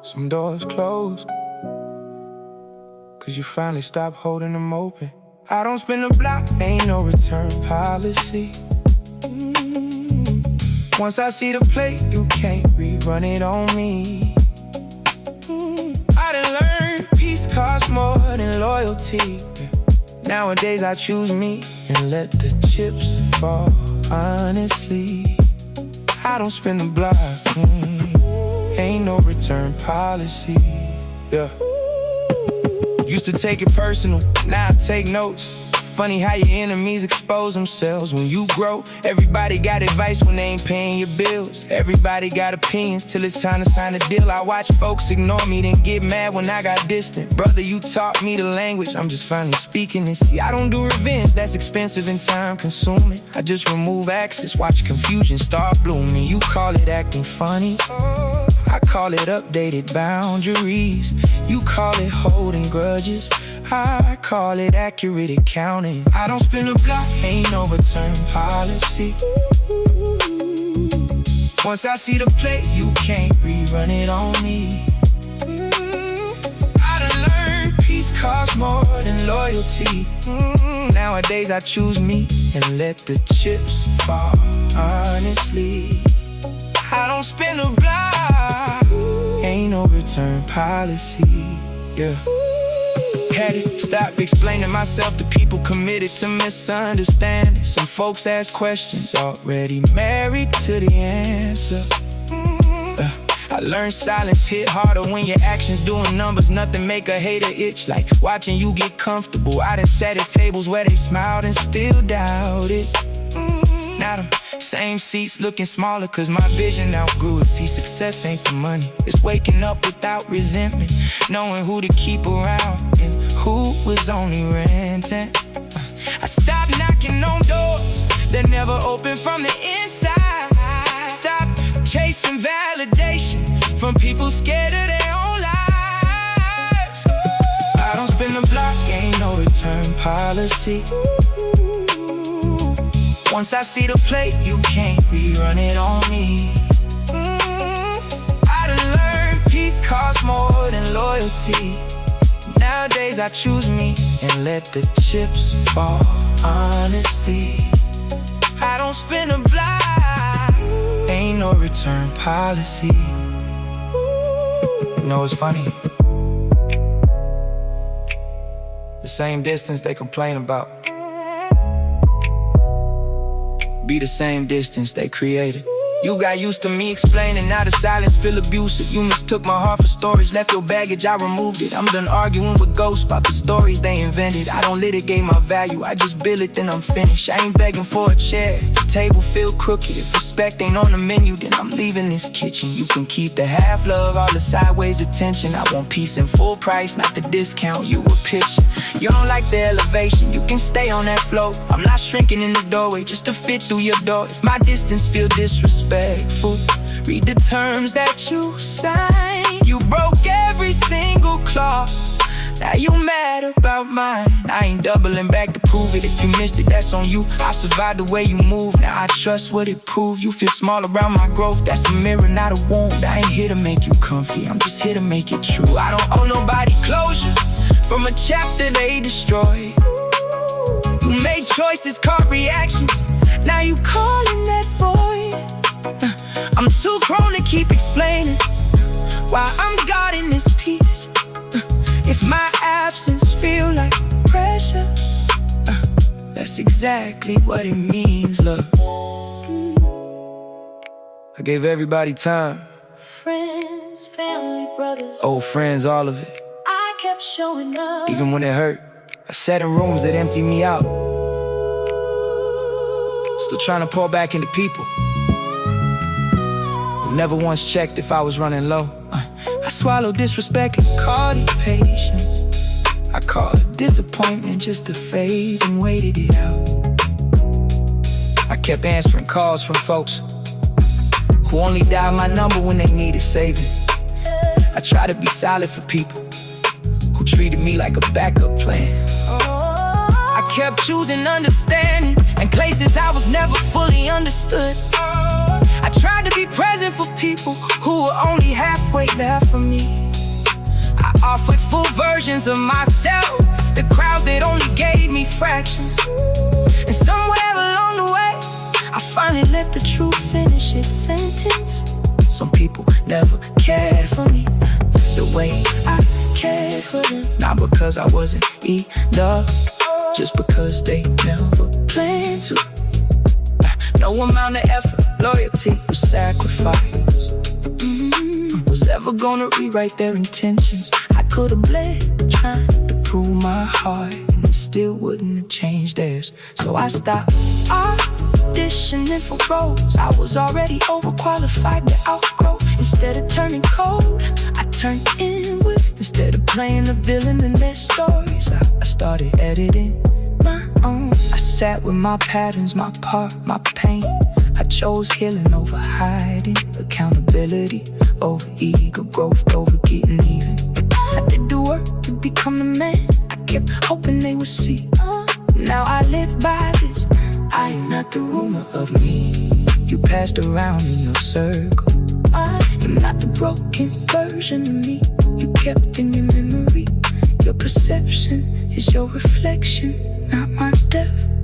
Some doors close, cause you finally stopped holding them open. I don't spin the block, ain't no return policy. Once I see the plate, you can't rerun it on me. I done learned peace costs more than loyalty. Nowadays I choose me and let the chips fall, honestly. I don't spin the block, ain't no return policy, yeah. Used to take it personal, now I take notes. Funny how your enemies expose themselves when you grow. Everybody got advice when they ain't paying your bills. Everybody got opinions till it's time to sign a deal. I watch folks ignore me, then get mad when I got distant. Brother, you taught me the language, I'm just finally speaking it. See, I don't do revenge, that's expensive and time consuming. I just remove access, watch confusion start blooming. You call it acting funny, I call it updated boundaries. You call it holding grudges, I call it accurate accounting. I don't spin the block, ain't no return policy. Once I see the plate, you can't rerun it on me. I done learned peace costs more than loyalty. Nowadays I choose me and let the chips fall, honestly. I don't spin the block, ain't no return policy, yeah. Had to stop explaining myself to people committed to misunderstanding. Some folks ask questions, already married to the answer. I learned silence hit harder when your actions doing numbers. Nothing make a hater itch like watching you get comfortable. I done sat at tables where they smiled and still doubted. Now them same seats looking smaller cause my vision outgrew it. See, success ain't the money, it's waking up without resentment, knowing who to keep around and who was only renting. I stopped knocking on doors that never open from the inside. Stop chasing validation from people scared of their own lives. I don't spin the block, ain't no return policy. Once I see the plate, you can't rerun it on me. I done learned peace costs more than loyalty. Nowadays I choose me and let the chips fall, honestly. I don't spin a block, ain't no return policy. You know what's funny? The same distance they complain about be the same distance they created. You got used to me explaining, now the silence feel abusive. You mistook my heart for storage, left your baggage, I removed it. I'm done arguing with ghosts about the stories they invented. I don't litigate my value, I just bill it, then I'm finished. I ain't begging for a chair, the table feel crooked. If respect ain't on the menu, then I'm leaving this kitchen. You can keep the half love, all the sideways attention. I want peace in full price, not the discount you were pitching. You don't like the elevation, you can stay on that floor. I'm not shrinking in the doorway just to fit through your door. If my distance feel disrespectful, read the terms that you signed. You broke every single clause, now you mad about mine. I ain't doubling back to prove it. If you missed it, that's on you. I survived the way you move, now I trust what it proved. You feel small around my growth, that's a mirror, not a wound. I ain't here to make you comfy, I'm just here to make it true. I don't owe nobody closure from a chapter they destroyed. You made choices, caught reactions, now you calling that void. I'm too grown to keep explaining why I'm guarding this peace. If my absence feel like pressure, that's exactly what it means, love. I gave everybody time, friends, family, brothers, old friends, all of it. I kept showing up, even when it hurt. I sat in rooms that emptied me out, still trying to pour back into people who never once checked if I was running low. I swallowed disrespect and called it patience. I called it disappointment just a phase and waited it out. I kept answering calls from folks who only dialed my number when they needed saving. I tried to be solid for people who treated me like a backup plan. I kept choosing understanding in places I was never fully understood. I tried to be present for people who were only halfway there for me. I offered full versions of myself, the crowds that only gave me fractions. And somewhere along the way, I finally let the truth finish its sentence. Some people never cared for me the way I cared for them. Not because I wasn't enough, just because they never planned to. No amount of effort, loyalty, or sacrifice was ever gonna rewrite their intentions. I could've bled trying to prove my heart, and it still wouldn't have changed theirs. So I stopped auditioning for roles I was already overqualified to outgrow. Instead of turning cold, I turned inward. Instead of playing the villain in their stories, I started editing my own. I sat with my patterns, my part, my pain. I chose healing over hiding, accountability over ego, growth over getting even. I did the work to become the man I kept hoping they would see. Now I live by this. I am not the rumor of me you passed around in your circle. I am not the broken version of me you kept in your memory. Your perception is your reflection, not my depth.